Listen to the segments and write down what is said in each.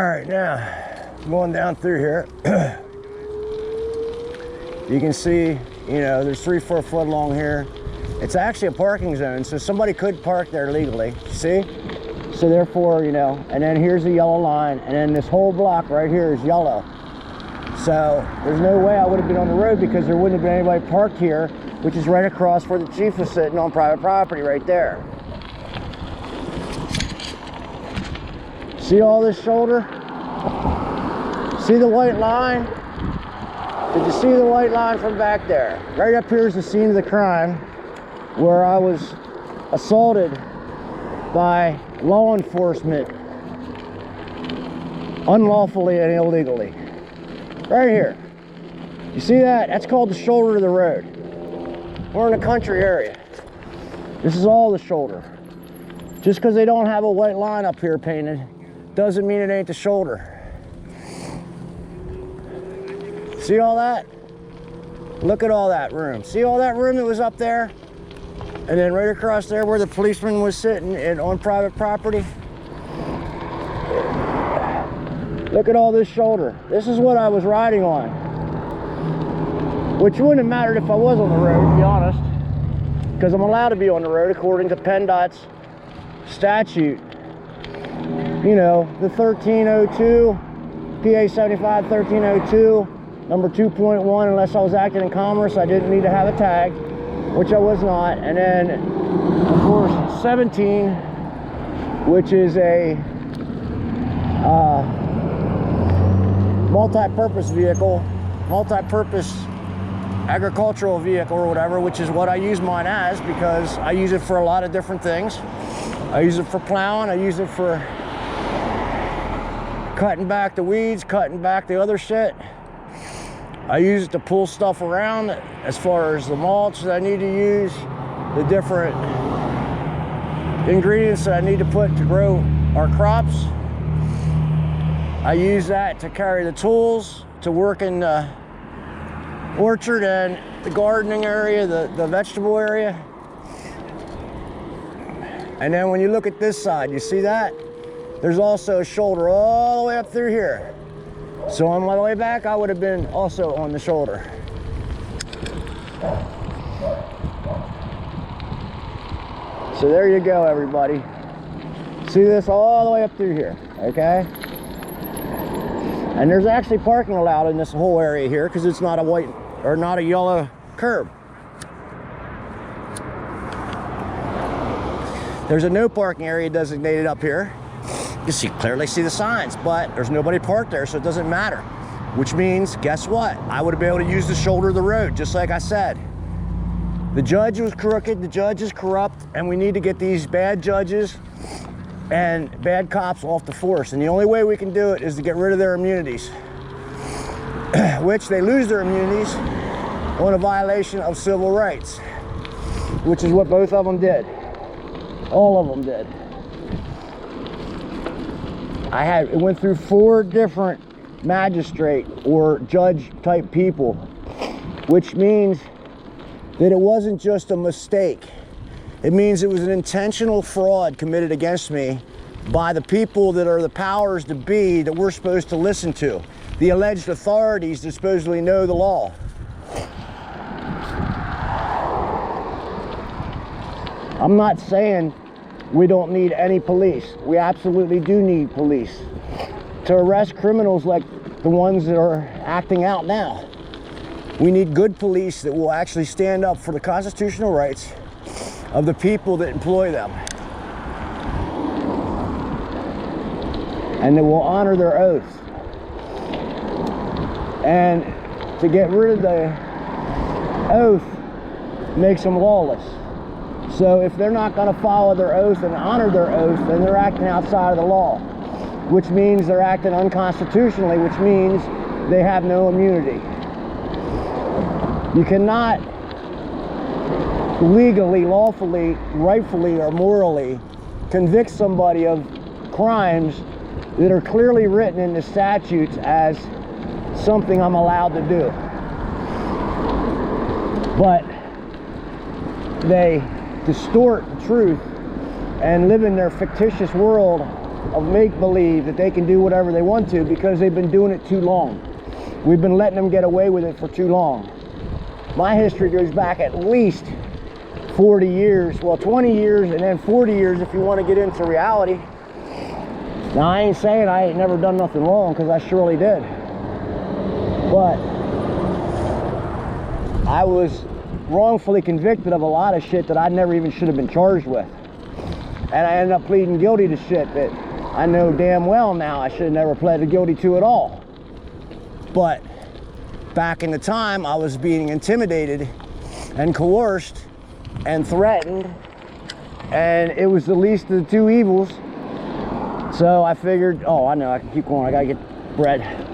right, now going down through here. You can see, you know, there's 3-4 foot along here. It's actually a parking zone, so somebody could park there legally. See? So therefore, you know, and then here's the yellow line, and then this whole block right here is yellow. So there's no way I would have been on the road because there wouldn't have been anybody parked here, which is right across where the chief was sitting on private property right there. See all this shoulder? See the white line? Did you see the white line from back there? Right up here is the scene of the crime where I was assaulted by law enforcement unlawfully and illegally. Right here. You see that? That's called the shoulder of the road. We're in a country area. This is all the shoulder. Just because they don't have a white line up here painted doesn't mean it ain't the shoulder. See all that? Look at all that room. See all that room that was up there? And then right across there where the policeman was sitting and on private property. Look at all this shoulder. This is what I was riding on. Which wouldn't have mattered if I was on the road, to be honest. Because I'm allowed to be on the road according to PennDOT's statute. You know, the 1302, PA 75 1302, number 2.1, unless I was acting in commerce, I didn't need to have a tag, which I was not. And then, of course, 17, which is a multi-purpose vehicle, multi-purpose agricultural vehicle or whatever, which is what I use mine as because I use it for a lot of different things. I use it for plowing, I use it for cutting back the weeds, cutting back the other shit. I use it to pull stuff around as far as the mulch that I need to use, the different ingredients that I need to put to grow our crops. I use that to carry the tools to work in the orchard and the gardening area, the vegetable area. And then when you look at this side, you see that? There's also a shoulder all the way up through here. So on my way back, I would have been also on the shoulder. So there you go, everybody. See this all the way up through here, okay? And there's actually parking allowed in this whole area here because it's not a white or not a yellow curb. There's a no parking area designated up here. You clearly see the signs, but there's nobody parked there, so it doesn't matter. Which means, guess what? I would have been able to use the shoulder of the road, just like I said. The judge was crooked, the judge is corrupt, and we need to get these bad judges and bad cops off the force. And the only way we can do it is to get rid of their immunities, which they lose their immunities on a violation of civil rights, which is what both of them did. All of them did. It went through 4 different magistrate or judge type people, which means that it wasn't just a mistake. It means it was an intentional fraud committed against me by the people that are the powers to be that we're supposed to listen to, the alleged authorities that supposedly know the law. I'm not saying we don't need any police. We absolutely do need police to arrest criminals like the ones that are acting out now. We need good police that will actually stand up for the constitutional rights of the people that employ them, and that will honor their oath. And to get rid of the oath makes them lawless. So if they're not going to follow their oath and honor their oath, then they're acting outside of the law, which means they're acting unconstitutionally, which means they have no immunity. You cannot legally, lawfully, rightfully, or morally convict somebody of crimes that are clearly written in the statutes as something I'm allowed to do. But they distort the truth and live in their fictitious world of make-believe that they can do whatever they want to because they've been doing it too long. We've been letting them get away with it for too long. My history goes back at least 40 years, well 20 years and then 40 years if you want to get into reality. Now I ain't saying I ain't never done nothing wrong, because I surely did. But I was wrongfully convicted of a lot of shit that I never even should have been charged with. And I ended up pleading guilty to shit that I know damn well now I should have never pleaded guilty to at all. But back in the time, I was being intimidated and coerced and threatened, and it was the least of the two evils. So I figured, oh, I know, I can keep going. I gotta get bread.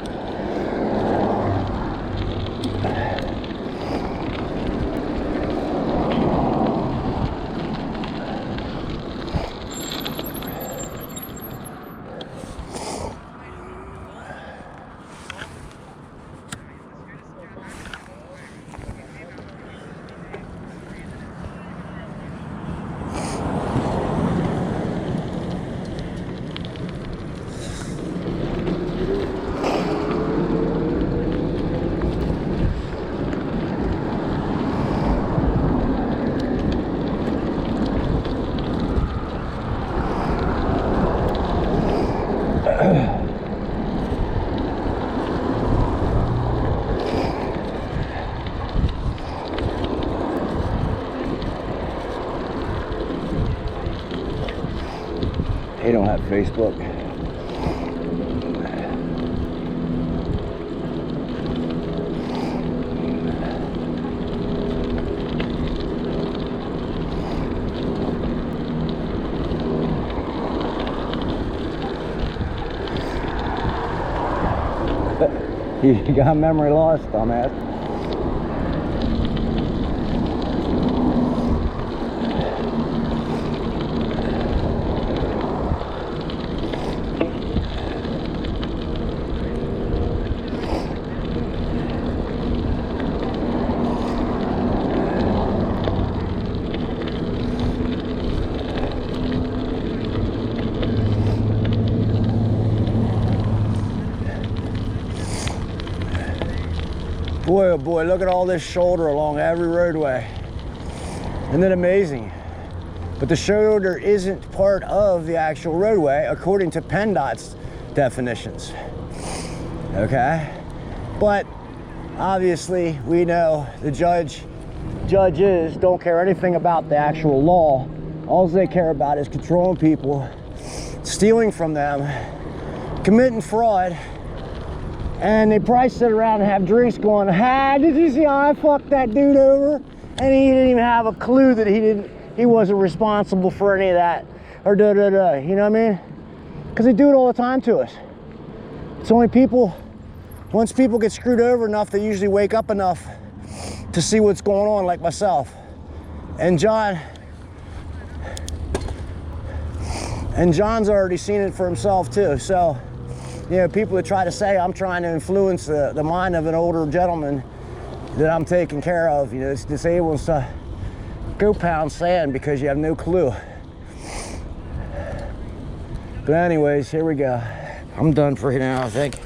They don't have Facebook. You got memory loss, dumbass. Boy, oh boy, look at all this shoulder along every roadway. Isn't it amazing? But the shoulder isn't part of the actual roadway according to PennDOT's definitions. Okay? But obviously we know the judges don't care anything about the actual law. All they care about is controlling people, stealing from them, committing fraud. And they probably sit around and have drinks going, "Ah, did you see how I fucked that dude over?" And he didn't even have a clue that he wasn't responsible for any of that. Or da-da-da, you know what I mean? Because they do it all the time to us. It's only people, once people get screwed over enough, they usually wake up enough to see what's going on, like myself. And John's already seen it for himself too. So, you know, people that try to say I'm trying to influence the mind of an older gentleman that I'm taking care of, you know, it's disabled to go pound sand because you have no clue. But anyways, here we go. I'm done for now, I think.